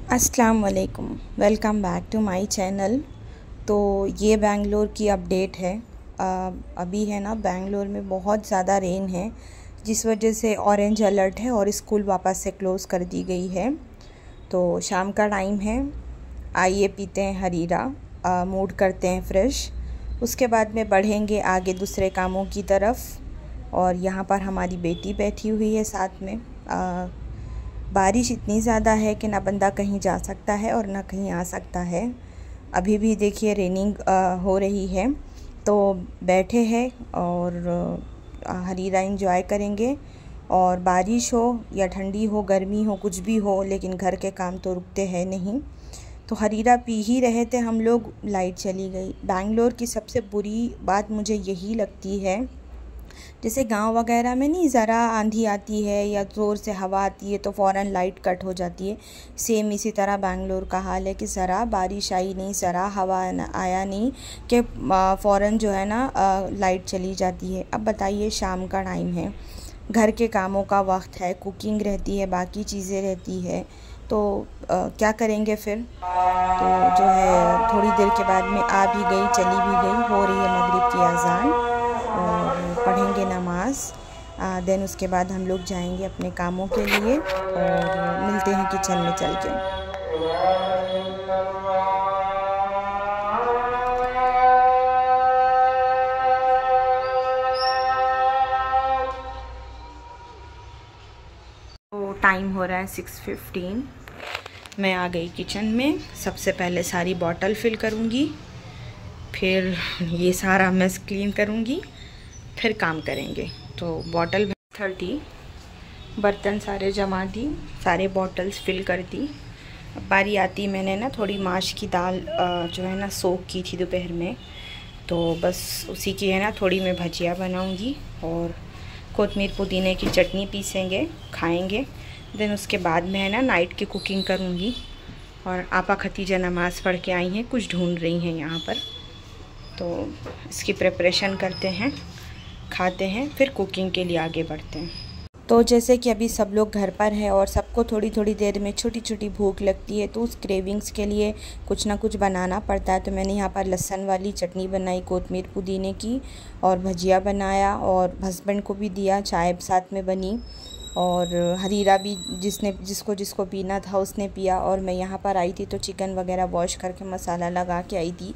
अस्सलाम वालेकुम, welcome back to my channel. तो ये बेंगलोर की अपडेट है। अभी है ना, बेंगलोर में बहुत ज़्यादा रेन है, जिस वजह से ऑरेंज अलर्ट है और स्कूल वापस से क्लोज़ कर दी गई है। तो शाम का टाइम है, आइए पीते हैं हरीरा, मूड करते हैं फ्रेश, उसके बाद में बढ़ेंगे आगे दूसरे कामों की तरफ। और यहाँ पर हमारी बेटी बैठी हुई है साथ में। बारिश इतनी ज़्यादा है कि ना बंदा कहीं जा सकता है और ना कहीं आ सकता है। अभी भी देखिए रेनिंग हो रही है, तो बैठे हैं और हरीरा एंजॉय करेंगे। और बारिश हो या ठंडी हो, गर्मी हो, कुछ भी हो, लेकिन घर के काम तो रुकते हैं नहीं। तो हरीरा पी ही रहे थे हम लोग, लाइट चली गई। बेंगलोर की सबसे बुरी बात मुझे यही लगती है, जैसे गांव वगैरह में नहीं, ज़रा आंधी आती है या ज़ोर से हवा आती है तो फ़ौरन लाइट कट हो जाती है। सेम इसी तरह बेंगलोर का हाल है कि ज़रा बारिश आई नहीं, ज़रा हवा आया नहीं कि फ़ौरन जो है ना लाइट चली जाती है। अब बताइए, शाम का टाइम है, घर के कामों का वक्त है, कुकिंग रहती है, बाकी चीज़ें रहती है, तो क्या करेंगे फिर। तो जो है थोड़ी देर के बाद में आ भी गई, चली भी गई, हो रही है मगरिब की अज़ान, और पढ़ेंगे नमाज। देन उसके बाद हम लोग जाएंगे अपने कामों के लिए और मिलते हैं किचन में चल के। तो टाइम हो रहा है 6:15। मैं आ गई किचन में। सबसे पहले सारी बॉटल फिल करूँगी, फिर ये सारा मेस क्लीन करूँगी, फिर काम करेंगे। तो बॉटल 30, बर्तन सारे जमा दी, सारे बॉटल्स फिल कर दी। अब बारी आती, मैंने ना थोड़ी माश की दाल जो है ना सोक की थी दोपहर में, तो बस उसी की है ना थोड़ी मैं भजिया बनाऊँगी और कोतमीर पुदीने की चटनी पीसेंगे, खाएंगे। देन उसके बाद में है ना नाइट की कुकिंग करूँगी। और आपा खतीजा नमाज़ पढ़ के आई हैं, कुछ ढूंढ रही हैं यहाँ पर, तो इसकी प्रिपरेशन करते हैं, खाते हैं, फिर कुकिंग के लिए आगे बढ़ते हैं। तो जैसे कि अभी सब लोग घर पर हैं और सबको थोड़ी थोड़ी देर में छोटी छोटी भूख लगती है, तो उस क्रेविंग्स के लिए कुछ ना कुछ बनाना पड़ता है। तो मैंने यहाँ पर लहसुन वाली चटनी बनाई, कोतमीर पुदीने की, और भजिया बनाया, और हस्बैंड को भी दिया, चाय साथ में बनी, और हरीरा भी जिसको पीना था उसने पिया। और मैं यहाँ पर आई थी तो चिकन वगैरह वॉश करके मसाला लगा के आई थी।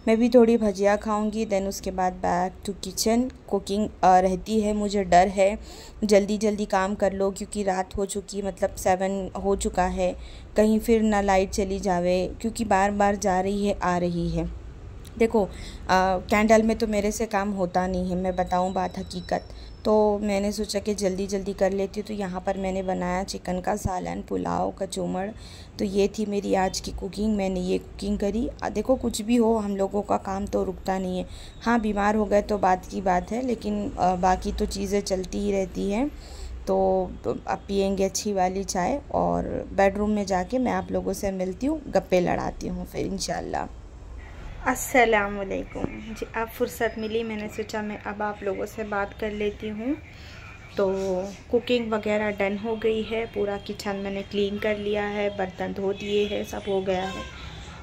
मैं भी थोड़ी भजिया खाऊंगी। देन उसके बाद बैक टू किचन, कुकिंग रहती है। मुझे डर है जल्दी जल्दी काम कर लो, क्योंकि रात हो चुकी, मतलब 7 हो चुका है, कहीं फिर ना लाइट चली जावे, क्योंकि बार बार जा रही है आ रही है। देखो कैंडल में तो मेरे से काम होता नहीं है, मैं बताऊं बात हकीकत। तो मैंने सोचा कि जल्दी जल्दी कर लेती हूँ। तो यहाँ पर मैंने बनाया चिकन का सालन, पुलाव, कचौमड़। तो ये थी मेरी आज की कुकिंग, मैंने ये कुकिंग करी। देखो कुछ भी हो, हम लोगों का काम तो रुकता नहीं है। हाँ, बीमार हो गए तो बात की बात है, लेकिन बाकी तो चीज़ें चलती ही रहती हैं। तो अब पियेंगे अच्छी वाली चाय, और बेडरूम में जाके मैं आप लोगों से मिलती हूँ, गप्पे लड़ाती हूँ फिर इंशाल्लाह। अस्सलाम वालेकुम जी। अब फुर्सत मिली, मैंने सोचा मैं अब आप लोगों से बात कर लेती हूँ। तो कुकिंग वगैरह डन हो गई है, पूरा किचन मैंने क्लीन कर लिया है, बर्तन धो दिए हैं, सब हो गया है।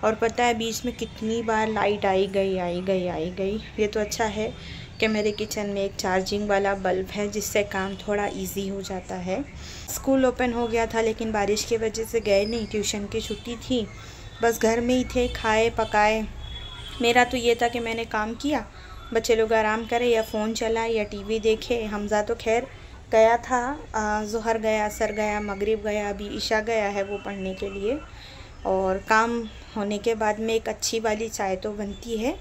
और पता है बीच में कितनी बार लाइट आई गई। ये तो अच्छा है कि मेरे किचन में एक चार्जिंग वाला बल्ब है, जिससे काम थोड़ा इजी हो जाता है। स्कूल ओपन हो गया था, लेकिन बारिश की वजह से गए नहीं, ट्यूशन की छुट्टी थी, बस घर में ही थे, खाए पकाए। मेरा तो ये था कि मैंने काम किया, बच्चे लोग आराम करें या फ़ोन चलाए या टीवी देखे। हमज़ा तो खैर गया था, ज़ोहर गया, असर गया, मगरिब गया, अभी इशा गया है वो पढ़ने के लिए। और काम होने के बाद में एक अच्छी वाली चाय तो बनती है,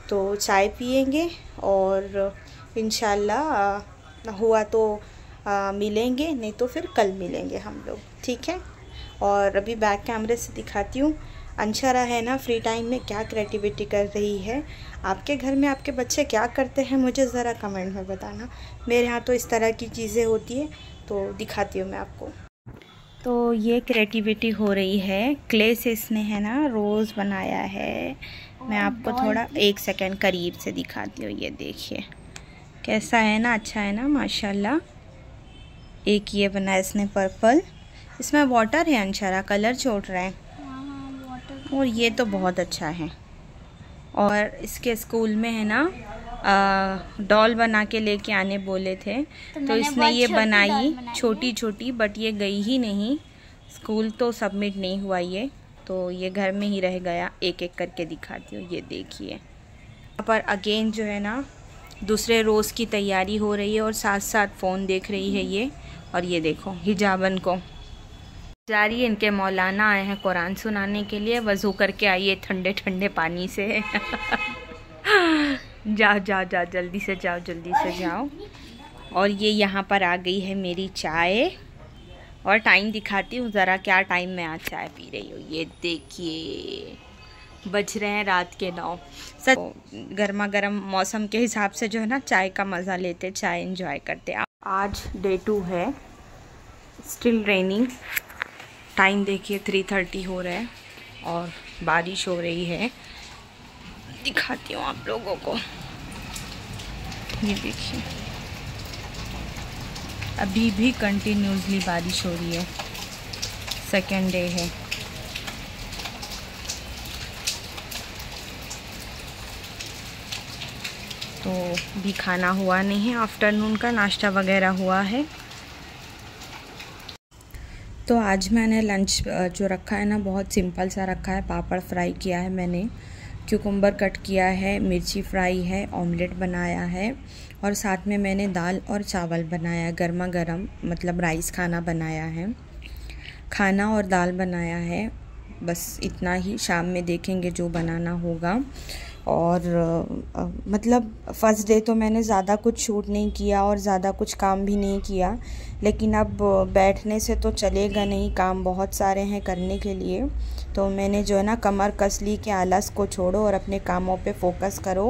तो चाय पियेंगे और इंशाल्लाह हुआ तो मिलेंगे, नहीं तो फिर कल मिलेंगे हम लोग, ठीक है। और अभी बैक कैमरे से दिखाती हूँ अंशरा है ना, फ्री टाइम में क्या क्रिएटिविटी कर रही है। आपके घर में आपके बच्चे क्या करते हैं, मुझे ज़रा कमेंट में बताना। मेरे यहाँ तो इस तरह की चीज़ें होती है, तो दिखाती हूँ मैं आपको। तो ये क्रिएटिविटी हो रही है, क्ले से इसने है ना रोज़ बनाया है। मैं आपको थोड़ा 1 सेकंड करीब से दिखाती हूँ, ये देखिए कैसा है ना, अच्छा है ना माशाल्लाह। एक ये बनाया इसने पर्पल, इसमें वाटर है अंशरा, कलर छोड़ रहा है। वाटर। और ये तो बहुत अच्छा है। और इसके स्कूल में है ना डॉल बना के लेके आने बोले थे, तो इसने ये बनाई छोटी छोटी, बट ये गई ही नहीं स्कूल, तो सबमिट नहीं हुआ ये, तो ये घर में ही रह गया। एक एक करके दिखाती हूँ, ये देखिए। यहाँ पर अगेन जो है ना दूसरे रोज़ की तैयारी हो रही है और साथ साथ फ़ोन देख रही है ये। और ये देखो हिजाबन को जा रही है, इनके मौलाना आए हैं कुरान सुनाने के लिए, वज़ू करके आई है ठंडे ठंडे पानी से। जाओ जाओ जाओ, जल्दी से जाओ, जल्दी से जाओ। और ये यहाँ पर आ गई है मेरी चाय। और टाइम दिखाती हूँ ज़रा, क्या टाइम में आज चाय पी रही हूँ। ये देखिए बज रहे हैं रात के 9। सच गर्मा गर्म मौसम के हिसाब से जो है ना चाय का मज़ा लेते, चाय एंजॉय करते। आज डे 2 है, स्टिल रेनिंग। टाइम देखिए 3:30 हो रहा है और बारिश हो रही है। दिखाती हूँ आप लोगों को, ये देखिए अभी भी कंटिन्यूसली बारिश हो रही है। सेकेंड डे है। तो भी खाना हुआ नहीं है, आफ्टरनून का नाश्ता वगैरह हुआ है। तो आज मैंने लंच जो रखा है ना बहुत सिंपल सा रखा है। पापड़ फ्राई किया है मैंने, क्यूकम्बर कट किया है, मिर्ची फ्राई है, ऑमलेट बनाया है और साथ में मैंने दाल और चावल बनाया, गर्मा गर्म मतलब राइस खाना बनाया है। खाना और दाल बनाया है, बस इतना ही। शाम में देखेंगे जो बनाना होगा। और मतलब फ़र्स्ट डे तो मैंने ज़्यादा कुछ शूट नहीं किया और ज़्यादा कुछ काम भी नहीं किया, लेकिन अब बैठने से तो चलेगा नहीं, काम बहुत सारे हैं करने के लिए। तो मैंने जो है ना कमर कस ली कि आलस को छोड़ो और अपने कामों पे फोकस करो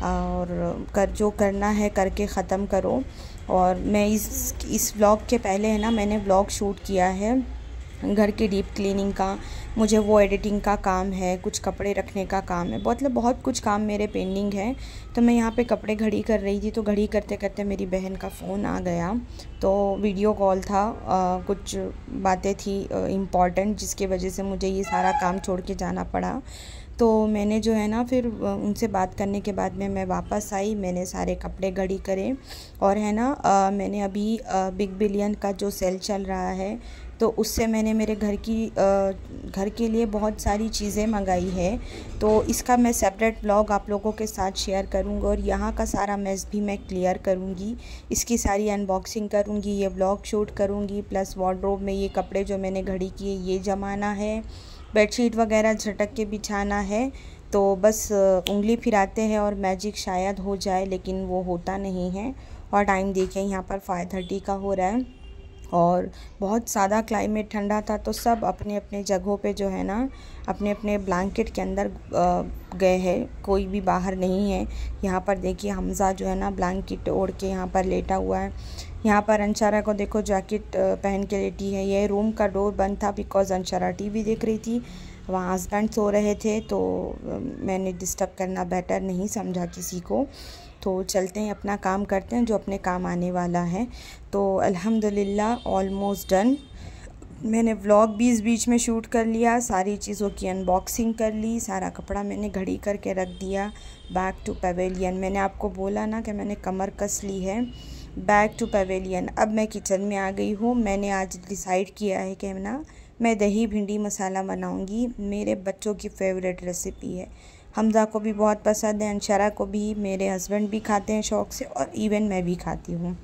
और जो करना है करके ख़त्म करो। और मैं इस व्लॉग के पहले है ना मैंने व्लॉग शूट किया है घर की डीप क्लीनिंग का। मुझे वो एडिटिंग का काम है, कुछ कपड़े रखने का काम है, मतलब बहुत कुछ काम मेरे पेंडिंग है। तो मैं यहाँ पे कपड़े घड़ी कर रही थी, तो घड़ी करते करते मेरी बहन का फ़ोन आ गया। तो वीडियो कॉल था, कुछ बातें थी इम्पॉर्टेंट, जिसकी वजह से मुझे ये सारा काम छोड़ के जाना पड़ा। तो मैंने जो है ना फिर उनसे बात करने के बाद में मैं वापस आई, मैंने सारे कपड़े घड़ी करे। और है ना मैंने अभी बिग बिलियन का जो सेल चल रहा है, तो उससे मैंने मेरे घर के लिए बहुत सारी चीज़ें मंगाई है। तो इसका मैं सेपरेट व्लॉग आप लोगों के साथ शेयर करूँगी और यहाँ का सारा मेस भी मैं क्लियर करूँगी, इसकी सारी अनबॉक्सिंग करूँगी, ये व्लॉग शूट करूँगी। प्लस वार्डरोब में ये कपड़े जो मैंने घड़ी किए ये जमाना है, बेडशीट वगैरह झटक के बिछाना है। तो बस उंगली फिराते हैं और मैजिक शायद हो जाए, लेकिन वो होता नहीं है। और टाइम देखें यहाँ पर 5:30 का हो रहा है और बहुत ज़्यादा क्लाइमेट ठंडा था। तो सब अपने अपने जगहों पे जो है ना अपने अपने ब्लैंकेट के अंदर गए हैं, कोई भी बाहर नहीं है। यहाँ पर देखिए हमज़ा जो है ना ब्लैंकेट ओढ़ के यहाँ पर लेटा हुआ है। यहाँ पर अंशरा को देखो जैकेट पहन के लेटी है। ये रूम का डोर बंद था बिकॉज़ अंशरा टीवी देख रही थी, वहाँ हस्बैंड सो रहे थे, तो मैंने डिस्टर्ब करना बेटर नहीं समझा किसी को। तो चलते हैं अपना काम करते हैं जो अपने काम आने वाला है। तो अल्हम्दुलिल्लाह ऑलमोस्ट डन। मैंने व्लॉग भी इस बीच में शूट कर लिया, सारी चीज़ों की अनबॉक्सिंग कर ली, सारा कपड़ा मैंने घड़ी करके रख दिया। बैक टू पवेलियन, मैंने आपको बोला ना कि मैंने कमर कस ली है। Back to pavilion. अब मैं किचन में आ गई हूँ। मैंने आज डिसाइड किया है कि ना मैं दही भिंडी मसाला बनाऊँगी, मेरे बच्चों की फेवरेट रेसिपी है। हमज़ा को भी बहुत पसंद है, अंशरा को भी, मेरे हस्बैंड भी खाते हैं शौक़ से और इवन मैं भी खाती हूँ।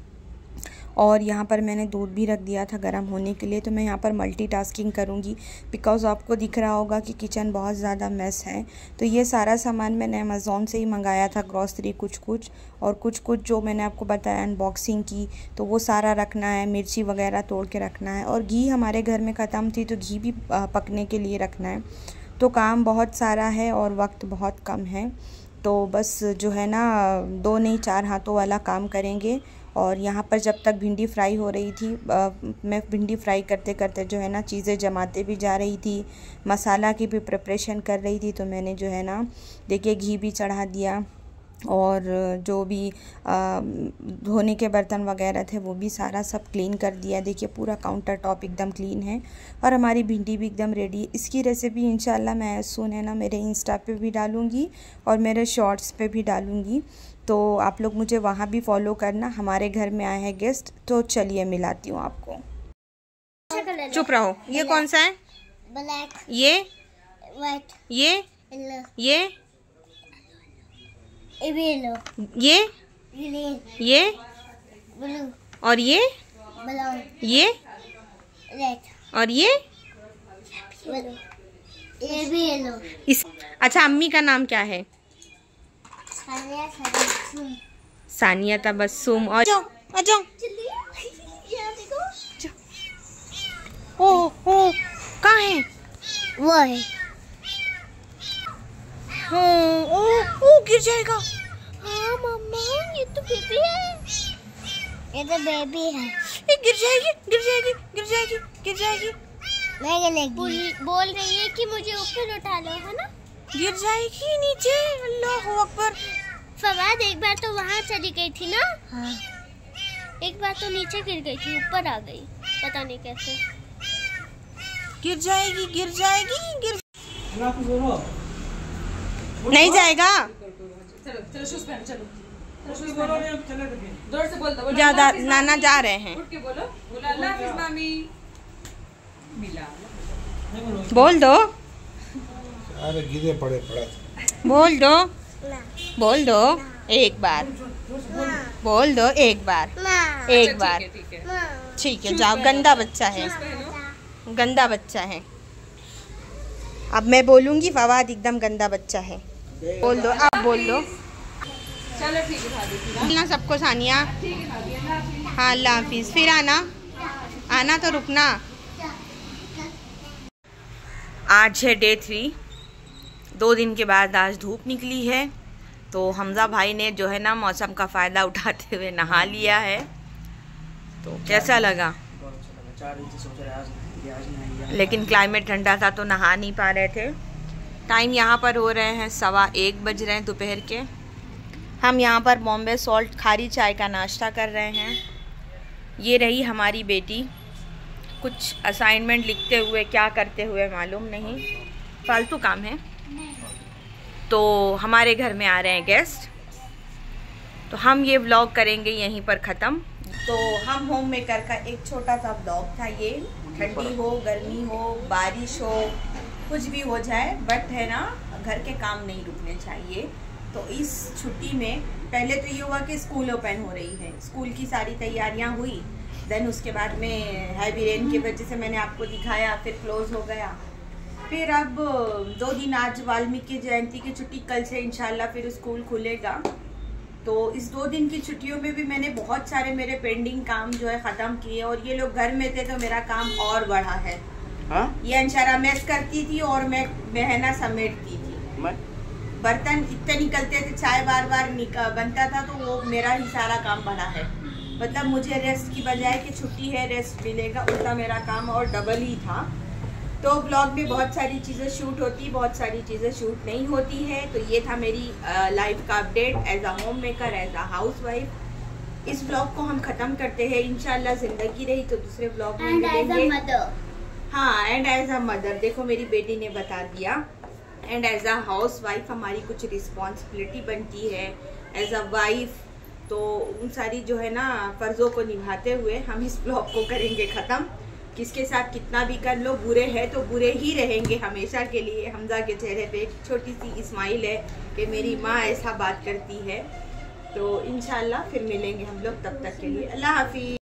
और यहाँ पर मैंने दूध भी रख दिया था गर्म होने के लिए। तो मैं यहाँ पर मल्टीटास्किंग करूँगी बिकॉज़ आपको दिख रहा होगा कि किचन बहुत ज़्यादा मेस है। तो ये सारा सामान मैंने अमेज़ॉन से ही मंगाया था, ग्रॉसरी कुछ और कुछ जो मैंने आपको बताया अनबॉक्सिंग की, तो वो सारा रखना है। मिर्ची वगैरह तोड़ के रखना है और घी हमारे घर में ख़त्म थी, तो घी भी पकने के लिए रखना है। तो काम बहुत सारा है और वक्त बहुत कम है। तो बस जो है ना 2 नहीं 4 हाथों वाला काम करेंगे। और यहाँ पर जब तक भिंडी फ्राई हो रही थी मैं भिंडी फ्राई करते करते जो है ना चीज़ें जमाते भी जा रही थी, मसाला की भी प्रिपरेशन कर रही थी। तो मैंने जो है ना देखिए घी भी चढ़ा दिया, और जो भी धोने के बर्तन वगैरह थे वो भी सारा सब क्लीन कर दिया। देखिए पूरा काउंटर टॉप एकदम क्लीन है और हमारी भिंडी भी एकदम रेडी है। इसकी रेसिपी इंशाल्लाह मैं सुन है ना मेरे इंस्टा पे भी डालूँगी और मेरे शॉर्ट्स पे भी डालूँगी, तो आप लोग मुझे वहाँ भी फॉलो करना। हमारे घर में आए हैं गेस्ट, तो चलिए मिलाती हूँ आपको। चुप रहो। ये कौन सा है? ब्लैक, ये व्हाइट, ये येलो, ये ग्रीन, ये ब्लू, और ये ये रेड और ये भी येलो। इस अच्छा, अम्मी का नाम क्या है? सानिया तबस्सुम। और जाओ आ जाओ। ओ कहाँ है वो है। ओ गिर जाएगा। हाँ मम्मा, ये तो बेबी है, ये तो बेबी है। ये गिर जाएगी, गिर जाएगी, गिर जाएगी, गिर जाएगी। बोल रही है कि मुझे ऊपर उठा लो, है ना? गिर जाएगी नीचे। अल्लाहू अकबर। फवाद एक बार तो वहाँ चली गई थी ना। हाँ। एक बार तो नीचे गिर गई थी, ऊपर आ गई, पता नहीं कैसे। गिर जाएगी, गिर जाएगी, गिर नहीं जाएगा। ज्यादा नाना जा रहे हैं। बोल दो, अरे गिरे पड़े बोल दो, बोल दो एक बार, बोल दो एक बार, एक बार। ठीक है जाओ, गंदा बच्चा है, गंदा बच्चा है। अब मैं बोलूंगी फवाद एकदम गंदा बच्चा है। बोल दो, आप बोल दो। चलो ठीक है ना सबको। सानिया हाँ, अल्लाह हाफिज़। फिर आना, आना तो रुकना। आज है डे 3। 2 दिन के बाद आज धूप निकली है, तो हमजा भाई ने जो है ना मौसम का फ़ायदा उठाते हुए नहा लिया है। तो कैसा लगा? लेकिन क्लाइमेट ठंडा था तो नहा नहीं पा रहे थे। टाइम यहाँ पर हो रहे हैं 1:15 बज रहे हैं दोपहर के। हम यहाँ पर बॉम्बे सॉल्ट खारी चाय का नाश्ता कर रहे हैं। ये रही हमारी बेटी, कुछ असाइनमेंट लिखते हुए क्या करते हुए मालूम नहीं, फालतू काम है। तो हमारे घर में आ रहे हैं गेस्ट, तो हम ये व्लॉग करेंगे यहीं पर ख़त्म। तो हम होम मेकर का एक छोटा सा व्लॉग था ये। ठंडी हो, गर्मी हो, बारिश हो, कुछ भी हो जाए, बट है ना घर के काम नहीं रुकने चाहिए। तो इस छुट्टी में पहले तो ये हुआ कि स्कूल ओपन हो रही है, स्कूल की सारी तैयारियां हुई। देन उसके बाद में हैवी रेन की वजह से मैंने आपको दिखाया, फिर क्लोज़ हो गया। फिर अब 2 दिन, आज वाल्मीकि जयंती की छुट्टी, कल से इंशाल्लाह फिर स्कूल खुलेगा। तो इस 2 दिन की छुट्टियों में भी मैंने बहुत सारे मेरे पेंडिंग काम जो है ख़त्म किए, और ये लोग घर में थे तो मेरा काम और बढ़ा है। हाँ? ये अंशारा मैस करती थी और मैं बहना समेटती थी। बर्तन इतने निकलते थे, चाय बार बार बनता था, तो वो मेरा ही सारा काम बढ़ा है। मतलब मुझे रेस्ट की बजाय कि छुट्टी है रेस्ट मिलेगा, उल्टा मेरा काम और डबल ही था। तो ब्लॉग में बहुत सारी चीज़ें शूट होती, बहुत सारी चीज़ें शूट नहीं होती है। तो ये था मेरी लाइफ का update as a home maker, as a house wife. इस ब्लॉग को हम ख़त्म करते हैं। इंशाल्लाह ज़िंदगी रही तो दूसरे ब्लॉग में मिलेंगे। हाँ, एंड एज अ मदर, देखो मेरी बेटी ने बता दिया। And as a house wife हमारी कुछ रिस्पॉन्सिबिलिटी बनती है एज अ वाइफ। तो उन सारी जो है ना फ़र्ज़ों को निभाते हुए हम इस ब्लॉग को करेंगे ख़त्म। किसके साथ कितना भी कर लो, बुरे हैं तो बुरे ही रहेंगे हमेशा के लिए। हमजा के चेहरे पे एक छोटी सी स्माइल है कि मेरी माँ ऐसा बात करती है। तो इंशाल्लाह फिर मिलेंगे हम लोग, तब तक के लिए अल्लाह हाफिज़।